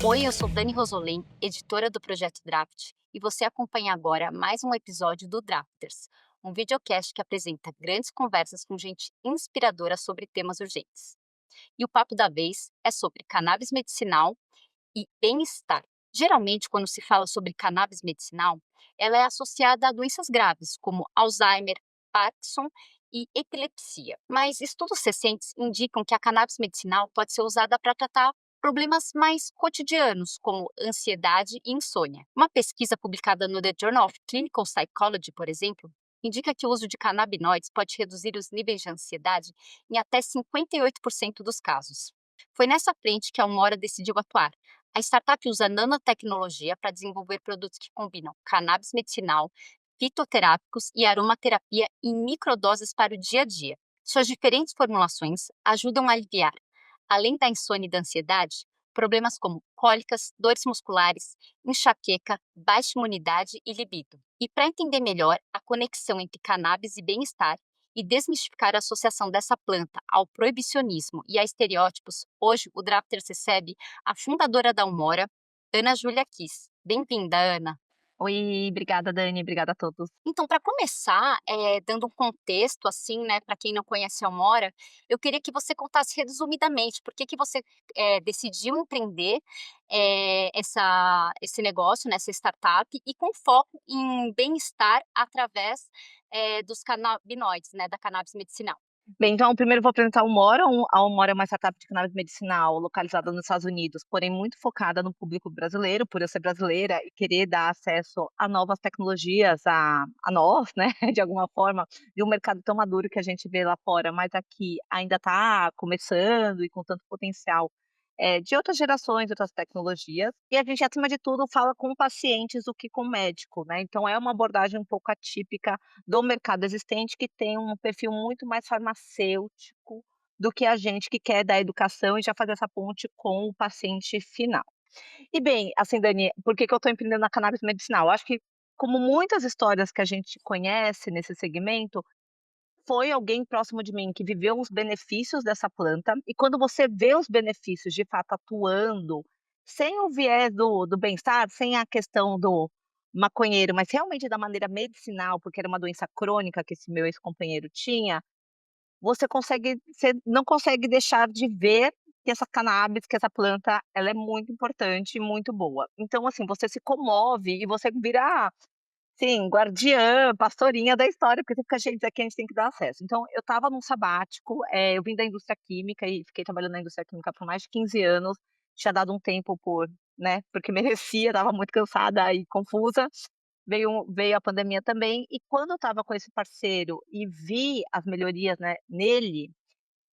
Oi, eu sou Dani Rosolém, editora do Projeto Draft, e você acompanha agora mais um episódio do Drafters, um videocast que apresenta grandes conversas com gente inspiradora sobre temas urgentes. E o papo da vez é sobre cannabis medicinal e bem-estar. Geralmente, quando se fala sobre cannabis medicinal, ela é associada a doenças graves, como Alzheimer, Parkinson e epilepsia. Mas estudos recentes indicam que a cannabis medicinal pode ser usada para tratar problemas mais cotidianos, como ansiedade e insônia. Uma pesquisa publicada no The Journal of Clinical Psychology, por exemplo, indica que o uso de canabinoides pode reduzir os níveis de ansiedade em até 58% dos casos. Foi nessa frente que a Umora decidiu atuar. A startup usa nanotecnologia para desenvolver produtos que combinam cannabis medicinal, fitoterápicos e aromaterapia em microdoses para o dia a dia. Suas diferentes formulações ajudam a aliviar, além da insônia e da ansiedade, problemas como cólicas, dores musculares, enxaqueca, baixa imunidade e libido. E para entender melhor a conexão entre cannabis e bem-estar, e desmistificar a associação dessa planta ao proibicionismo e a estereótipos, hoje o Drafters recebe a fundadora da Umora, Ana Júlia Kiss. Bem-vinda, Ana. Oi, obrigada Dani, obrigada a todos. Então, para começar, dando um contexto, assim, né, para quem não conhece a Umora, eu queria que você contasse resumidamente por que que você decidiu empreender esse negócio, né, essa startup, e com foco em bem-estar através dos canabinoides, né, da cannabis medicinal. Bem, então primeiro eu vou apresentar a Umora é uma startup de cannabis medicinal localizada nos Estados Unidos, porém muito focada no público brasileiro, por eu ser brasileira e querer dar acesso a novas tecnologias a nós, né, de alguma forma, de um mercado tão maduro que a gente vê lá fora, mas aqui ainda está começando e com tanto potencial, de outras gerações, outras tecnologias, e a gente acima de tudo fala com pacientes do que com médico, né, então é uma abordagem um pouco atípica do mercado existente, que tem um perfil muito mais farmacêutico do que a gente que quer dar educação e já fazer essa ponte com o paciente final. E bem, assim, Dani, por que que eu estou empreendendo na cannabis medicinal? Eu acho que, como muitas histórias que a gente conhece nesse segmento, foi alguém próximo de mim que viveu os benefícios dessa planta, e quando você vê os benefícios de fato atuando, sem o viés do bem-estar, sem a questão do maconheiro, mas realmente da maneira medicinal, porque era uma doença crônica que esse meu ex-companheiro tinha, você não consegue deixar de ver que essa cannabis, que essa planta, ela é muito importante e muito boa. Então, assim, você se comove e você vira, sim, guardiã, pastorinha da história, porque você fica: "Gente, isso aqui a gente tem que dar acesso". Então eu estava num sabático, eu vim da indústria química e fiquei trabalhando na indústria química por mais de 15 anos, tinha dado um tempo por, né, porque merecia, estava muito cansada e confusa. Veio a pandemia também, e quando eu estava com esse parceiro e vi as melhorias, né, nele,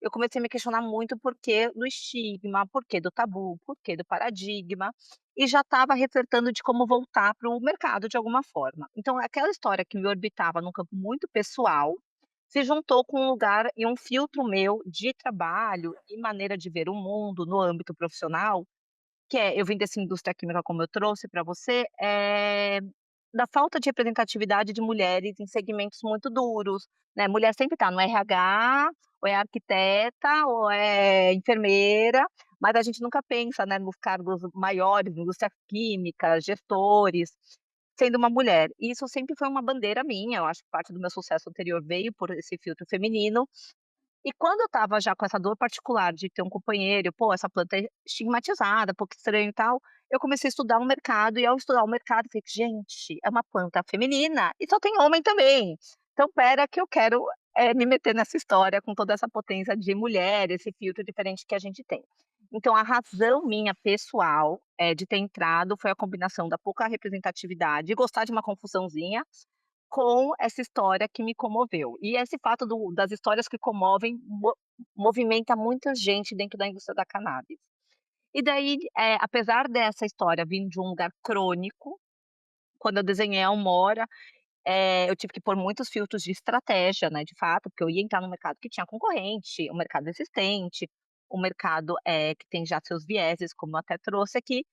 eu comecei a me questionar muito por que do estigma, por que do tabu, por que do paradigma, e já estava refletando de como voltar para o mercado de alguma forma. Então aquela história que me orbitava num campo muito pessoal, se juntou com um lugar e um filtro meu de trabalho e maneira de ver o mundo no âmbito profissional, que é, eu vim dessa indústria química como eu trouxe para você, da falta de representatividade de mulheres em segmentos muito duros, né, mulher sempre está no RH, ou é arquiteta, ou é enfermeira, mas a gente nunca pensa, né, nos cargos maiores, indústria química, gestores, sendo uma mulher. E isso sempre foi uma bandeira minha, eu acho que parte do meu sucesso anterior veio por esse filtro feminino, e quando eu estava já com essa dor particular de ter um companheiro, pô, essa planta é estigmatizada, pô, que estranho e tal, eu comecei a estudar o mercado e ao estudar o mercado, falei: "Gente, é uma planta feminina e só tem homem também. Então espera que eu quero, me meter nessa história com toda essa potência de mulher, esse filtro diferente que a gente tem". Então a razão minha pessoal, de ter entrado foi a combinação da pouca representatividade e gostar de uma confusãozinha, com essa história que me comoveu. E esse fato das histórias que comovem movimenta muita gente dentro da indústria da cannabis. E daí, apesar dessa história vir de um lugar crônico, quando eu desenhei a Umora, eu tive que pôr muitos filtros de estratégia, né, de fato, porque eu ia entrar no mercado que tinha concorrente, um mercado existente, um mercado, que tem já seus vieses, como eu até trouxe aqui.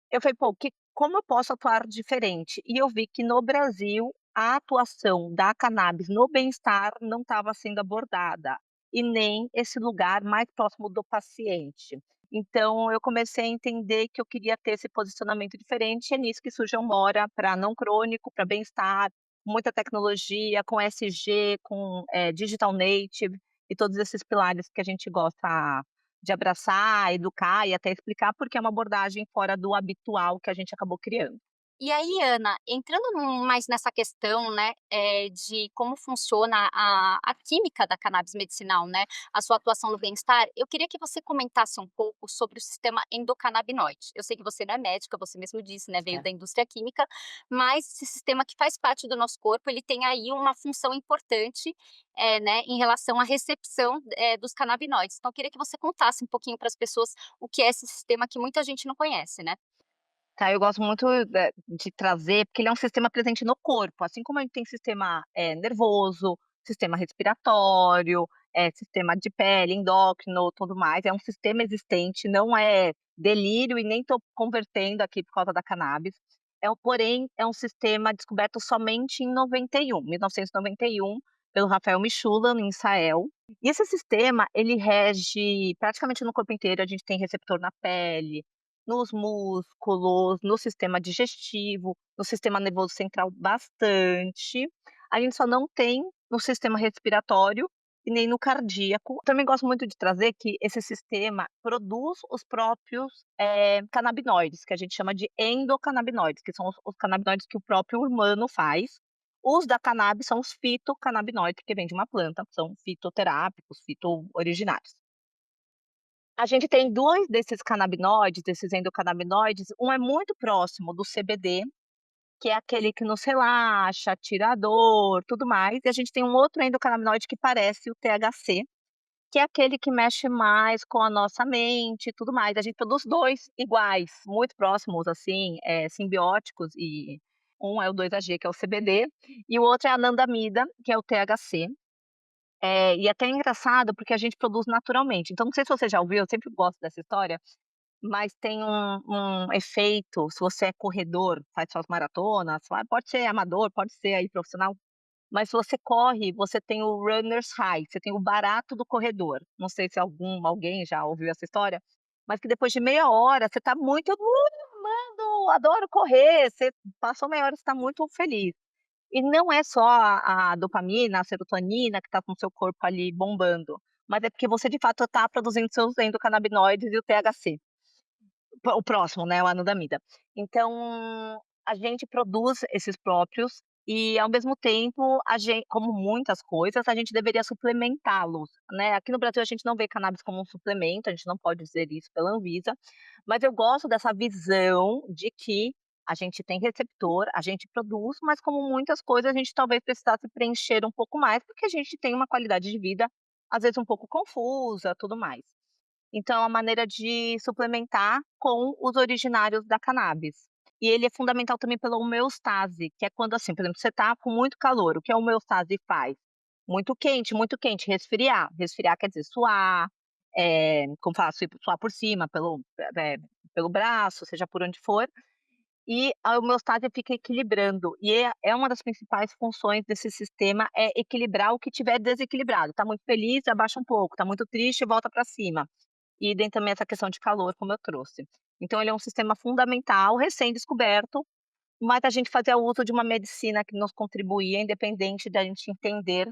Eu falei: "Pô, como eu posso atuar diferente?". E eu vi que no Brasil, a atuação da cannabis no bem-estar não estava sendo abordada, e nem esse lugar mais próximo do paciente. Então eu comecei a entender que eu queria ter esse posicionamento diferente, e é nisso que surge a Umora, para não crônico, para bem-estar, muita tecnologia, com ESG, com, digital native e todos esses pilares que a gente gosta de abraçar, educar e até explicar, porque é uma abordagem fora do habitual que a gente acabou criando. E aí, Ana, entrando mais nessa questão, né, de como funciona a química da cannabis medicinal, né, a sua atuação no bem-estar, eu queria que você comentasse um pouco sobre o sistema endocannabinoide. Eu sei que você não é médica, você mesmo disse, né, veio da indústria química, mas esse sistema que faz parte do nosso corpo, ele tem aí uma função importante, né, em relação à recepção, dos canabinoides. Então eu queria que você contasse um pouquinho para as pessoas o que é esse sistema que muita gente não conhece, né. Tá, eu gosto muito de trazer, porque ele é um sistema presente no corpo, assim como a gente tem sistema, nervoso, sistema respiratório, sistema de pele, endócrino, tudo mais, é um sistema existente, não é delírio e nem estou convertendo aqui por causa da cannabis, porém, é um sistema descoberto somente em 1991, pelo Rafael Michula, em Israel. E esse sistema, ele rege praticamente no corpo inteiro, a gente tem receptor na pele, nos músculos, no sistema digestivo, no sistema nervoso central bastante. A gente só não tem no sistema respiratório e nem no cardíaco. Também gosto muito de trazer que esse sistema produz os próprios, canabinoides, que a gente chama de endocannabinoides, que são os canabinoides que o próprio humano faz. Os da cannabis são os fitocannabinoides, que vêm de uma planta, são fitoterápicos, fito-originários. A gente tem 2 desses canabinoides, desses endocannabinoides, um é muito próximo do CBD, que é aquele que nos relaxa, tira a dor, tudo mais, e a gente tem um outro endocannabinoide que parece o THC, que é aquele que mexe mais com a nossa mente e tudo mais. A gente produz 2 iguais, muito próximos, assim, simbióticos, e um é o 2-AG, que é o CBD, e o outro é a anandamida, que é o THC. E até é engraçado, porque a gente produz naturalmente. Então não sei se você já ouviu, eu sempre gosto dessa história, mas tem um efeito, se você é corredor, faz suas maratonas, pode ser amador, pode ser aí profissional, mas se você corre, você tem o runner's high, você tem o barato do corredor. Não sei se alguém já ouviu essa história, mas que depois de meia hora você está muito: amando, adoro correr", você passou meia hora, você está muito feliz. E não é só a dopamina, a serotonina que está com o seu corpo ali bombando, mas é porque você de fato está produzindo seus endocannabinoides e o THC. O próximo, né, o anodamida. Então, a gente produz esses próprios e, ao mesmo tempo, como muitas coisas, a gente deveria suplementá-los, né. Aqui no Brasil a gente não vê cannabis como um suplemento, a gente não pode dizer isso pela Anvisa, mas eu gosto dessa visão de que a gente tem receptor, a gente produz, mas como muitas coisas a gente talvez precisasse preencher um pouco mais, porque a gente tem uma qualidade de vida, às vezes um pouco confusa, tudo mais. Então é uma maneira de suplementar com os originários da cannabis. E ele é fundamental também pela homeostase, que é quando, assim, por exemplo, você está com muito calor, o que a homeostase faz? Muito quente, resfriar. Resfriar quer dizer suar, como fala, suar por cima, pelo braço, seja por onde for, e a homeostase fica equilibrando, e é uma das principais funções desse sistema, é equilibrar o que tiver desequilibrado. Está muito feliz, abaixa um pouco, está muito triste, volta para cima. E tem também essa questão de calor, como eu trouxe. Então ele é um sistema fundamental, recém-descoberto, mas a gente fazia uso de uma medicina que nos contribuía, independente da gente entender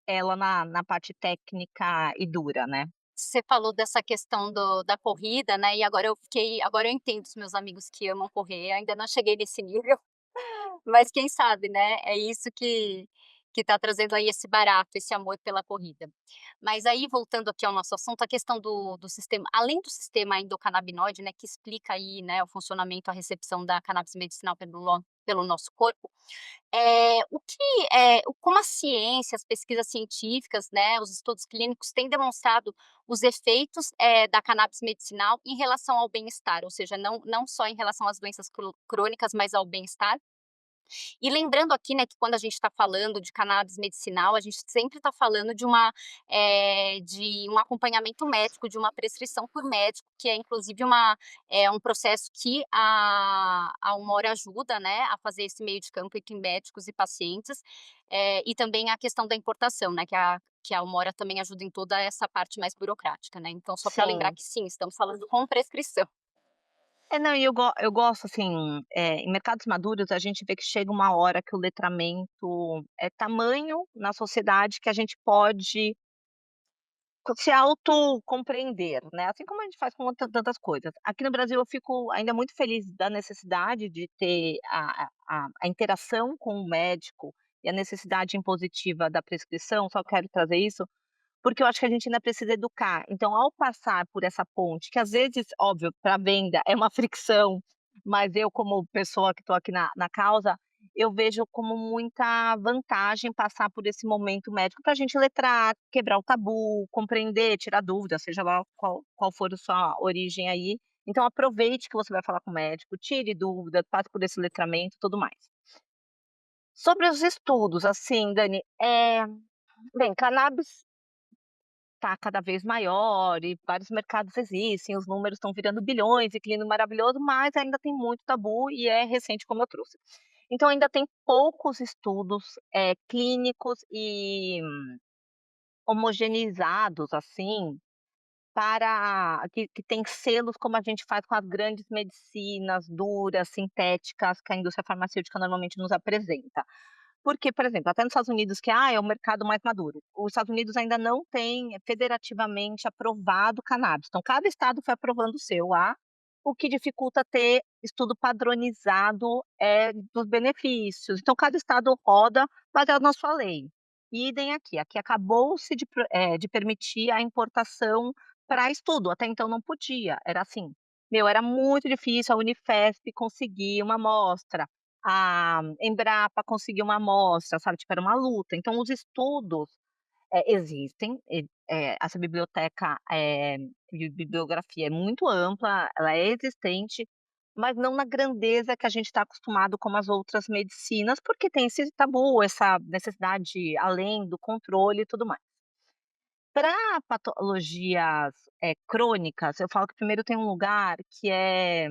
ela na parte técnica e dura, né. Você falou dessa questão da corrida, né, e agora eu entendo os meus amigos que amam correr, ainda não cheguei nesse nível, mas quem sabe, né, é isso que tá trazendo aí esse barato, esse amor pela corrida. Mas aí voltando aqui ao nosso assunto, a questão do sistema além do sistema endocannabinoide, né, que explica aí, né, o funcionamento, a recepção da cannabis medicinal pelo nosso corpo, como a ciência, as pesquisas científicas, né, os estudos clínicos têm demonstrado os efeitos, da cannabis medicinal em relação ao bem-estar, ou seja, não só em relação às doenças crônicas, mas ao bem-estar? E lembrando aqui, né, que quando a gente está falando de cannabis medicinal, a gente sempre está falando de um acompanhamento médico, de uma prescrição por médico, que é inclusive um processo que a Umora ajuda, né, a fazer esse meio de campo entre médicos e pacientes, e também a questão da importação, né, que que a Almora também ajuda em toda essa parte mais burocrática, né. Então só para lembrar Sim. que sim, estamos falando com prescrição. Não, e eu gosto, assim, em mercados maduros a gente vê que chega uma hora que o letramento é tamanho na sociedade que a gente pode se autocompreender, né, assim como a gente faz com tantas coisas. Aqui no Brasil eu fico ainda muito feliz da necessidade de ter a interação com o médico e a necessidade impositiva da prescrição, só quero trazer isso, porque eu acho que a gente ainda precisa educar. Então, ao passar por essa ponte, que às vezes, óbvio, para venda é uma fricção, mas eu como pessoa que estou aqui na causa, eu vejo como muita vantagem passar por esse momento médico para a gente letrar, quebrar o tabu, compreender, tirar dúvidas, seja lá qual for a sua origem aí. Então aproveite que você vai falar com o médico, tire dúvidas, passe por esse letramento e tudo mais. Sobre os estudos, assim, Dani, bem, cannabis está cada vez maior e vários mercados existem, os números estão virando bilhões e que lindo maravilhoso, mas ainda tem muito tabu e é recente, como eu trouxe. Então ainda tem poucos estudos, clínicos e homogeneizados, assim, para que tem selos como a gente faz com as grandes medicinas duras, sintéticas, que a indústria farmacêutica normalmente nos apresenta. Porque, por exemplo, até nos Estados Unidos que, é o mercado mais maduro, os Estados Unidos ainda não tem federativamente aprovado cannabis, então cada estado foi aprovando o seu lá, o que dificulta ter estudo padronizado, dos benefícios, então cada estado roda baseado na sua lei. Idem aqui, aqui acabou-se de permitir a importação para estudo, até então não podia, era assim, era muito difícil a Unifesp conseguir uma amostra, a Embrapa conseguiu uma amostra, sabe, tipo, era uma luta. Então os estudos, existem, essa biblioteca, de bibliografia é muito ampla, ela é existente, mas não na grandeza que a gente está acostumado como as outras medicinas, porque tem esse tabu, essa necessidade além do controle e tudo mais. Para patologias, crônicas, eu falo que primeiro tem um lugar que é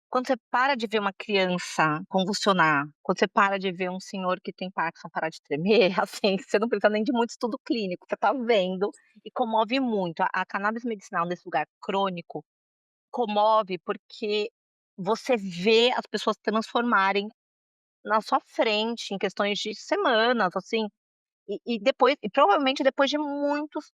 quando você para de ver uma criança convulsionar, quando você para de ver um senhor que tem Parkinson parar de tremer, assim, você não precisa nem de muito estudo clínico, você tá vendo e comove muito. A cannabis medicinal nesse lugar crônico comove, porque você vê as pessoas transformarem na sua frente em questões de semanas, assim, e depois e provavelmente depois de muitos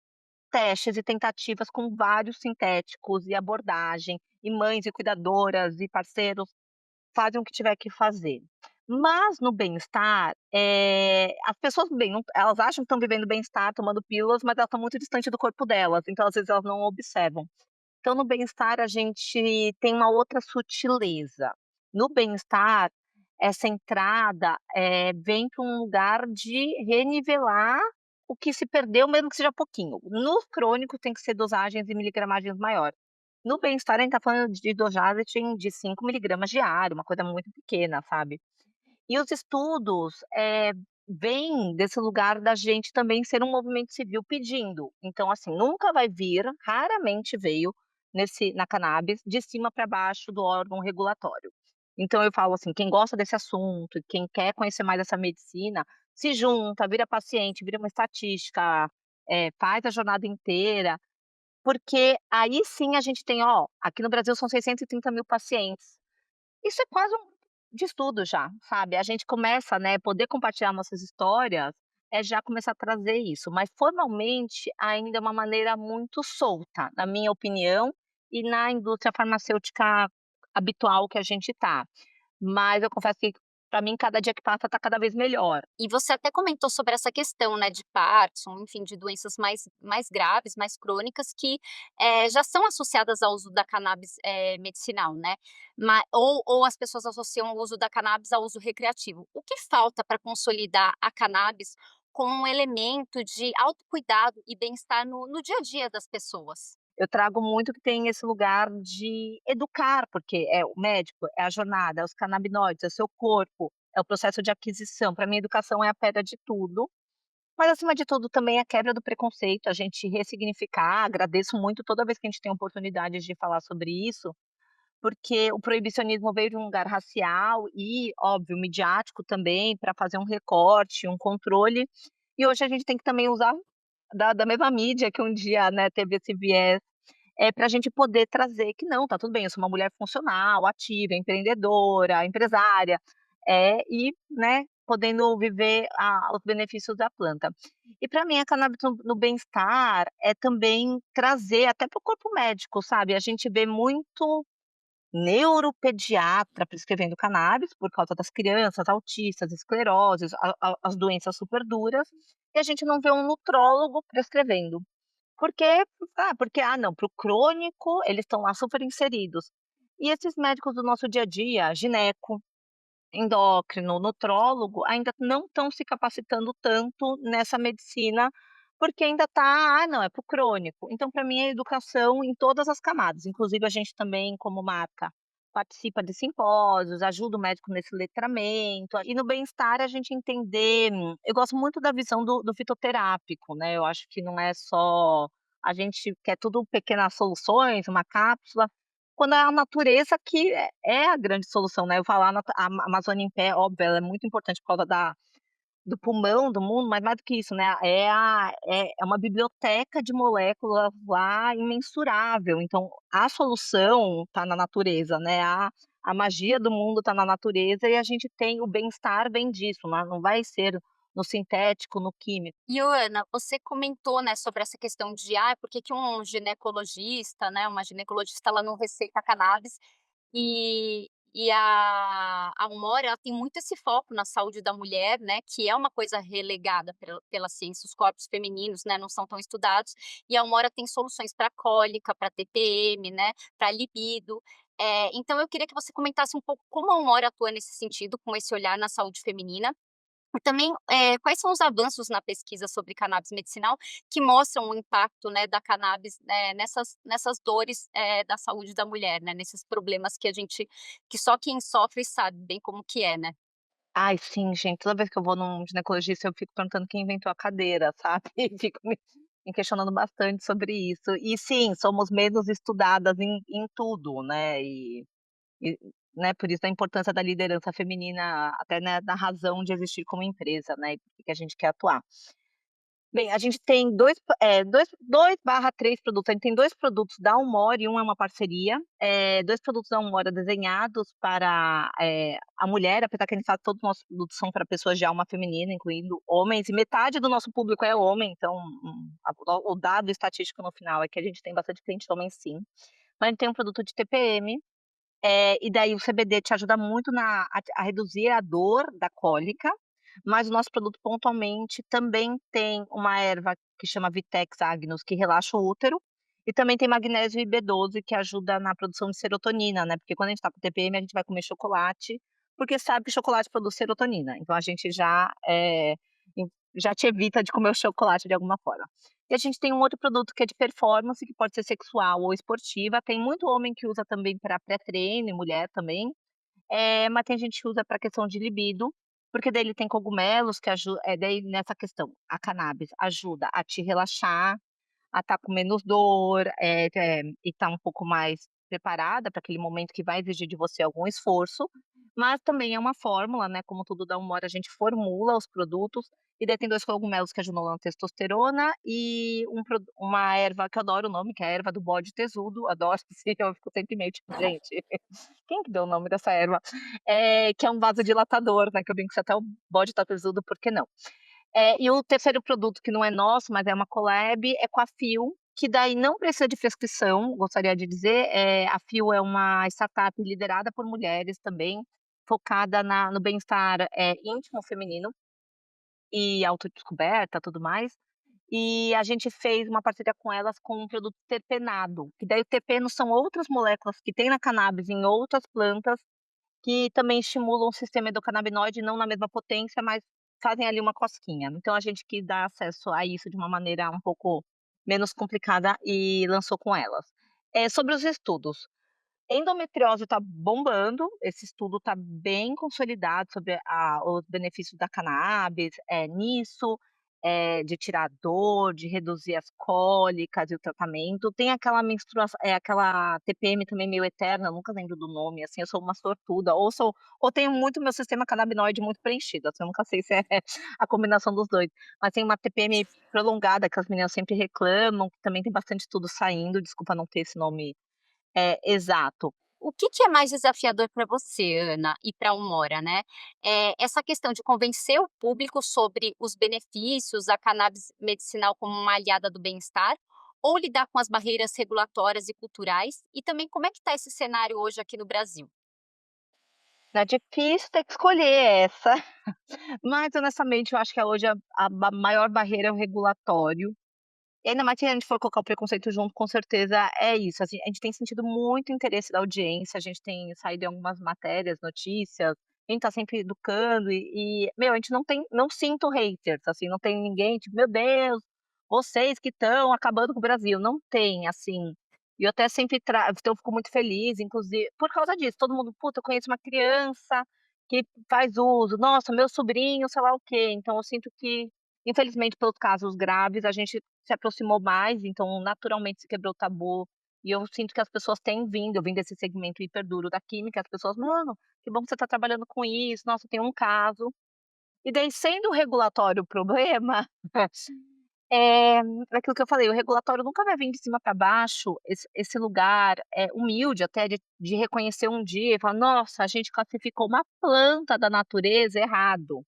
testes e tentativas com vários sintéticos e abordagem, e mães e cuidadoras e parceiros fazem o que tiver que fazer. Mas no bem-estar, as pessoas bem, não elas acham que estão vivendo bem-estar tomando pílulas, mas elas estão muito distante do corpo delas, então às vezes elas não observam. Então no bem-estar a gente tem uma outra sutileza. No bem-estar, essa entrada, vem para um lugar de renivelar o que se perdeu, mesmo que seja pouquinho. No crônico tem que ser dosagens e miligramagens maior. No bem-estar a gente tá falando de dosagem de 5 miligramas diário, uma coisa muito pequena, sabe. E os estudos, vêm desse lugar da gente também ser um movimento civil pedindo. Então, assim, nunca vai vir, raramente veio na cannabis, de cima para baixo do órgão regulatório. Então eu falo assim, quem gosta desse assunto, quem quer conhecer mais essa medicina, se junta, vira paciente, vira uma estatística, faz a jornada inteira, porque aí sim a gente tem, aqui no Brasil são 630.000 pacientes. Isso é quase um de estudo já, sabe. A gente começa, né, poder compartilhar nossas histórias, é já começar a trazer isso, mas formalmente ainda é uma maneira muito solta, na minha opinião, e na indústria farmacêutica habitual que a gente tá. Mas eu confesso que para mim cada dia que passa tá cada vez melhor. E você até comentou sobre essa questão, né, de Parkinson, enfim, de doenças mais graves, mais crônicas que, já são associadas ao uso da cannabis, medicinal, né, ou as pessoas associam o uso da cannabis ao uso recreativo. O que falta para consolidar a cannabis como um elemento de autocuidado e bem-estar no dia a dia das pessoas? Eu trago muito que tem esse lugar de educar, porque é o médico, é a jornada, é os canabinoides, é o seu corpo, é o processo de aquisição. Para mim, educação é a pedra de tudo, mas acima de tudo também a quebra do preconceito, a gente ressignificar. Agradeço muito toda vez que a gente tem oportunidade de falar sobre isso, porque o proibicionismo veio de um lugar racial e, óbvio, midiático também, para fazer um recorte, um controle. e hoje a gente tem que também usar da mesma mídia que um dia, né, teve esse viés, para a gente poder trazer que não, tá tudo bem, eu sou uma mulher funcional, ativa, empreendedora, empresária, e, né, podendo viver os benefícios da planta. E para mim a cannabis no bem-estar é também trazer até para o corpo médico, sabe, a gente vê muito neuropediatra prescrevendo cannabis por causa das crianças autistas, escleroses, as doenças super duras, e a gente não vê um nutrólogo prescrevendo. Porque não, para o crônico eles estão lá super inseridos. E esses médicos do nosso dia a dia, gineco, endócrino, nutrólogo, ainda não estão se capacitando tanto nessa medicina, porque ainda está: "Ah, não, é para o crônico". Então, para mim, é educação em todas as camadas, inclusive a gente também, como marca, participa de simpósios, ajuda o médico nesse letramento, e no bem-estar a gente entender eu gosto muito da visão do fitoterápico, né, eu acho que não é só a gente quer tudo pequenas soluções, uma cápsula, quando é a natureza que é a grande solução, né, eu falar a Amazônia em pé, óbvio, ela é muito importante por causa do pulmão do mundo, mas mais do que isso, né, é uma biblioteca de moléculas lá imensurável, então a solução está na natureza, né, a magia do mundo está na natureza e a gente tem o bem-estar vem disso, não vai ser no sintético, no químico. E, ô, Ana, você comentou, né, sobre essa questão de, por que que um ginecologista, né, uma ginecologista, ela não receita cannabis, e a Umora, ela tem muito esse foco na saúde da mulher, né, que é uma coisa relegada pela ciência, os corpos femininos, né, não são tão estudados, e a Umora tem soluções para cólica, para TPM, né, para libido. Então eu queria que você comentasse um pouco como a Umora atua nesse sentido, com esse olhar na saúde feminina, e também, quais são os avanços na pesquisa sobre cannabis medicinal que mostram o impacto, né, da cannabis, nessas dores, da saúde da mulher, né, nesses problemas que só quem sofre sabe bem como que é, né. Ai, sim, gente, toda vez que eu vou num ginecologista eu fico perguntando quem inventou a cadeira, sabe, e fico me questionando bastante sobre isso. E sim, somos menos estudadas em tudo, né, e, né, por isso a importância da liderança feminina, até, né, na razão de existir como empresa, né, e por que que a gente quer atuar. Bem, a gente tem 2/3 produtos, a gente tem 2 produtos da Umora e um é uma parceria, 2 produtos da Umora desenhados para, a mulher, apesar que a gente sabe que todos os nossos produtos são para pessoas de alma feminina, incluindo homens, e metade do nosso público é homem, então, o dado estatístico no final é que a gente tem bastante cliente homem sim. Mas a gente tem um produto de TPM, e daí o CBD te ajuda muito a reduzir a dor da cólica, mas o nosso produto pontualmente também tem uma erva que chama Vitex agnus, que relaxa o útero, e também tem magnésio e B12 que ajuda na produção de serotonina, né, porque quando a gente tá com TPM a gente vai comer chocolate, porque sabe que chocolate produz serotonina, então a gente já te evita de comer o chocolate de alguma forma. E a gente tem um outro produto que é de performance, que pode ser sexual ou esportiva, tem muito homem que usa também para pré-treino e mulher também, mas tem gente que usa para questão de libido, porque daí ele tem cogumelos que daí nessa questão, a cannabis ajuda a te relaxar, a estar com menos dor, e estar um pouco mais preparada para aquele momento que vai exigir de você algum esforço, mas também é uma fórmula, né, como tudo da Umora, a gente formula os produtos, e daí tem 2 cogumelos que ajudam na testosterona e uma erva que eu adoro o nome, que é a erva do bode tesudo, adoro, assim, eu fico sempre meio tipo: "Gente, quem que deu o nome dessa erva?". Que é um vasodilatador, né, que eu brinco, se até o bode tá tesudo, por que não? E o terceiro produto que não é nosso, mas é uma collab, é com a Fio, que daí não precisa de prescrição, gostaria de dizer, a Fio é uma startup liderada por mulheres também, focada no bem-estar, íntimo feminino e autodescoberta, tudo mais. E a gente fez uma parceria com elas com um produto terpenado, que daí o terpeno são outras moléculas que tem na cannabis em outras plantas, que também estimulam o sistema endocannabinoide, não na mesma potência, mas fazem ali uma cosquinha. Então a gente quis dar acesso a isso de uma maneira um pouco menos complicada e lançou com elas. Sobre os estudos, endometriose está bombando, esse estudo está bem consolidado sobre os benefícios da cannabis, nisso. de tirar a dor, de reduzir as cólicas e o tratamento. Tem aquela aquela TPM também meio eterna, eu nunca lembro do nome, assim, eu sou uma sortuda, ou tenho muito meu sistema canabinoide muito preenchido, assim, eu nunca sei se é a combinação dos 2. Mas tem uma TPM prolongada que as meninas sempre reclamam, que também tem bastante estudo saindo, desculpa não ter esse nome, exato. O que que é mais desafiador para você, Ana, e para a Umora, né? Essa questão de convencer o público sobre os benefícios da cannabis medicinal como uma aliada do bem-estar, ou lidar com as barreiras regulatórias e culturais? E também como é que está esse cenário hoje aqui no Brasil? É difícil ter que escolher essa, mas honestamente eu acho que hoje a maior barreira é o regulatório. E ainda mais se a gente for colocar o preconceito junto, com certeza é isso, assim, a gente tem sentido muito interesse da audiência, a gente tem saído em algumas matérias, notícias, a gente tá sempre educando meu, a gente não sinto haters, assim, não tem ninguém tipo: "Meu Deus, vocês que estão acabando com o Brasil", não tem, assim. E eu até sempre então eu fico muito feliz, inclusive por causa disso, todo mundo: "Puta, eu conheço uma criança que faz uso, nossa, meu sobrinho, sei lá o quê", então eu sinto que, infelizmente, pelos casos graves, a gente se aproximou mais, então naturalmente se quebrou o tabu, e eu sinto que as pessoas têm vindo, eu vim desse segmento hiper duro da química, as pessoas: "Mano, que bom que você está trabalhando com isso, nossa, tem um caso". E daí sendo o regulatório o problema, é aquilo que eu falei, o regulatório nunca vai vir de cima para baixo, esse lugar, humilde até de reconhecer um dia e falar: "Nossa, a gente classificou uma planta da natureza errado.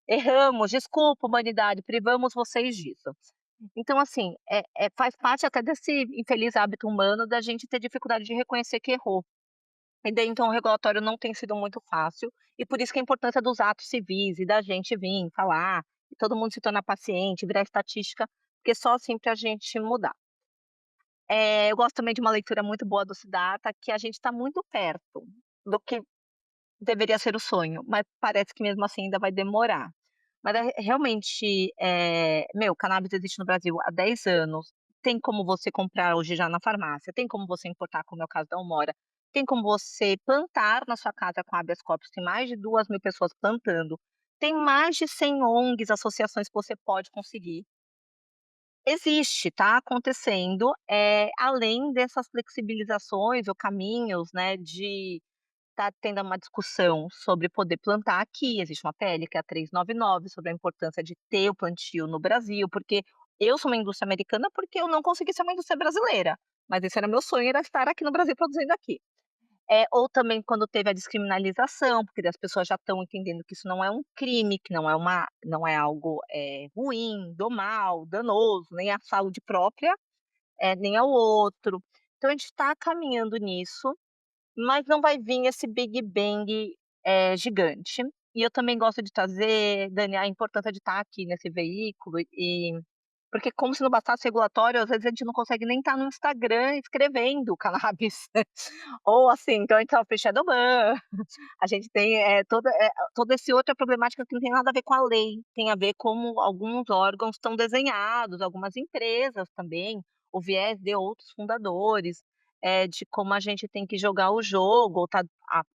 Erramos, desculpa humanidade, privamos vocês disso". Então, assim, faz parte até desse infeliz hábito humano da gente ter dificuldade de reconhecer que errou. E daí, então, o regulatório não tem sido muito fácil, e por isso que a importância dos atos civis e da gente vir falar, e todo mundo se tornar paciente, virar estatística, porque só assim para a gente mudar. Eu gosto também de uma leitura muito boa do Siddhartha, que a gente está muito perto do que deveria ser o sonho, mas parece que mesmo assim ainda vai demorar. Mas realmente, meu, cannabis existe no Brasil há 10 anos, tem como você comprar hoje já na farmácia, tem como você importar, como é o caso da Umora, tem como você plantar na sua casa com habeas corpus, tem mais de 2.000 pessoas plantando, tem mais de 100 ONGs, associações que você pode conseguir. Existe, está acontecendo, além dessas flexibilizações ou caminhos, né, de tá tendo uma discussão sobre poder plantar aqui, existe uma PL que é a 399 sobre a importância de ter o plantio no Brasil, porque eu sou uma indústria americana, porque eu não consegui ser uma indústria brasileira, mas esse era meu sonho, era estar aqui no Brasil produzindo aqui. Ou também quando teve a descriminalização, porque as pessoas já estão entendendo que isso não é um crime, que não é algo, ruim, do mal, danoso, nem à saúde própria, nem ao outro. Então a gente está caminhando nisso, mas não vai vir esse Big Bang, gigante. E eu também gosto de trazer, Dani, a importância de estar aqui nesse veículo porque como se não bastasse regulatório, às vezes a gente não consegue nem estar no Instagram escrevendo cannabis. Ou assim, então a gente sofre shadowban, a gente tem, toda esse outra problemática que não tem nada a ver com a lei, tem a ver como alguns órgãos estão desenhados, algumas empresas também, o viés de outros fundadores, de como a gente tem que jogar o jogo, ou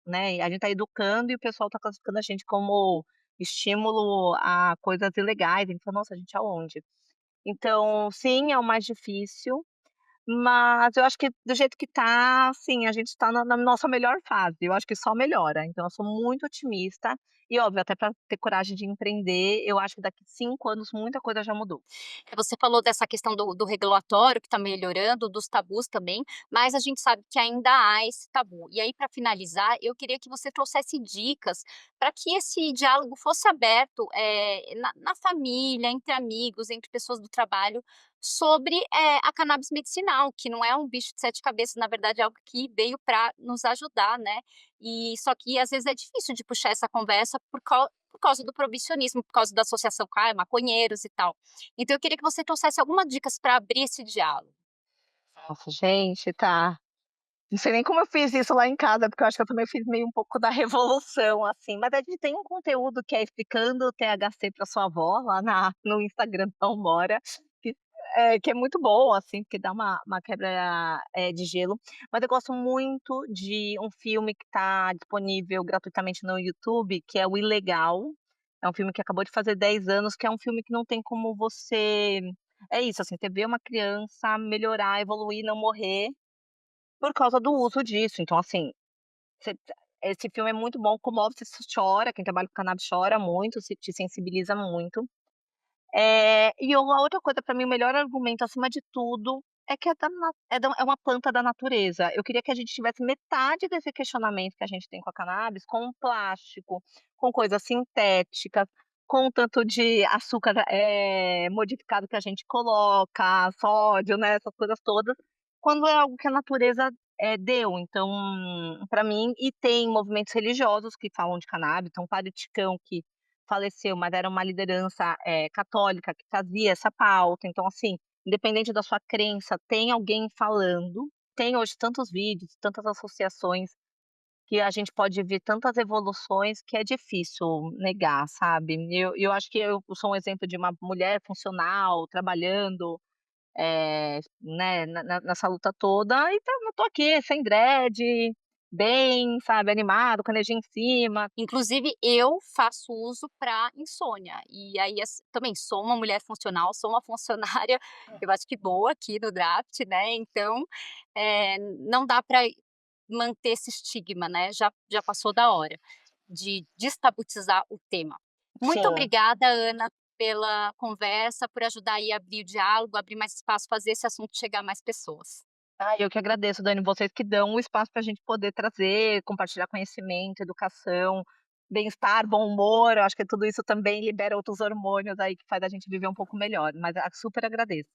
né, a gente está educando e o pessoal está classificando a gente como estímulo a coisas ilegais, então, nossa, a gente aonde? Então, sim, é o mais difícil, mas eu acho que do jeito que tá, assim, a gente está na nossa melhor fase, eu acho que só melhora, então eu sou muito otimista e óbvio, até para ter coragem de empreender, eu acho que daqui 5 anos muita coisa já mudou. Você falou dessa questão do regulatório que está melhorando, dos tabus também, mas a gente sabe que ainda há esse tabu. E aí, para finalizar, eu queria que você trouxesse dicas para que esse diálogo fosse aberto, na família, entre amigos, entre pessoas do trabalho, sobre, a cannabis medicinal, que não é um bicho de 7 cabeças, na verdade é algo que veio para nos ajudar, né. E só que às vezes é difícil de puxar essa conversa por causa do proibicionismo, por causa da associação com, maconheiros e tal. Então eu queria que você trouxesse algumas dicas para abrir esse diálogo. Nossa, gente, tá. Não sei nem como eu fiz isso lá em casa, porque eu acho que eu também fiz meio um pouco da revolução, assim, mas a gente tem um conteúdo que é explicando o THC para sua avó lá no Instagram da Umora, que que é muito bom, assim, porque dá uma quebra, de gelo. Mas eu gosto muito de um filme que está disponível gratuitamente no YouTube, que é o Ilegal, É um filme que acabou de fazer 10 anos, que é um filme que não tem como você é isso, assim, você vê uma criança melhorar, evoluir, não morrer, por causa do uso disso. Então, assim, você esse filme é muito bom, comove, você chora, quem trabalha com cannabis chora muito, se te sensibiliza muito. E uma outra coisa, para mim, o melhor argumento, acima de tudo, é que é uma planta da natureza. Eu queria que a gente tivesse metade desse questionamento que a gente tem com a cannabis, com o plástico, com coisas sintéticas, com o tanto de açúcar, modificado que a gente coloca, sódio, né, essas coisas todas, quando é algo que a natureza, deu. Então, para mim e tem movimentos religiosos que falam de cannabis, então o Padre Ticão que faleceu, mas era uma liderança, católica que fazia essa pauta, então assim, independente da sua crença, tem alguém falando. Tem hoje tantos vídeos, tantas associações, que a gente pode ver tantas evoluções que é difícil negar, sabe. Eu acho que eu sou um exemplo de uma mulher funcional, trabalhando, né, nessa luta toda e eu tô aqui sem dread, bem, sabe, animado, com energia em cima. Inclusive eu faço uso para insônia, e aí também sou uma mulher funcional, sou uma funcionária, eu acho que boa aqui no Draft, né, então, não dá para manter esse estigma, né, já passou da hora de destabutizar o tema. Muito Sim. obrigada, Ana, pela conversa, por ajudar aí a abrir o diálogo, abrir mais espaço, fazer esse assunto chegar a mais pessoas. Eu que agradeço, Dani, vocês que dão o espaço para a gente poder trazer, compartilhar conhecimento, educação, bem-estar, bom humor, eu acho que tudo isso também libera outros hormônios aí que faz a gente viver um pouco melhor, mas super agradeço.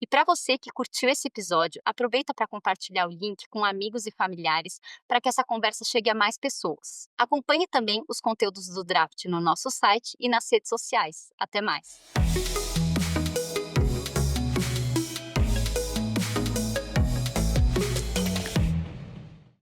E para você que curtiu esse episódio, aproveita para compartilhar o link com amigos e familiares para que essa conversa chegue a mais pessoas. Acompanhe também os conteúdos do Draft no nosso site e nas redes sociais. Até mais!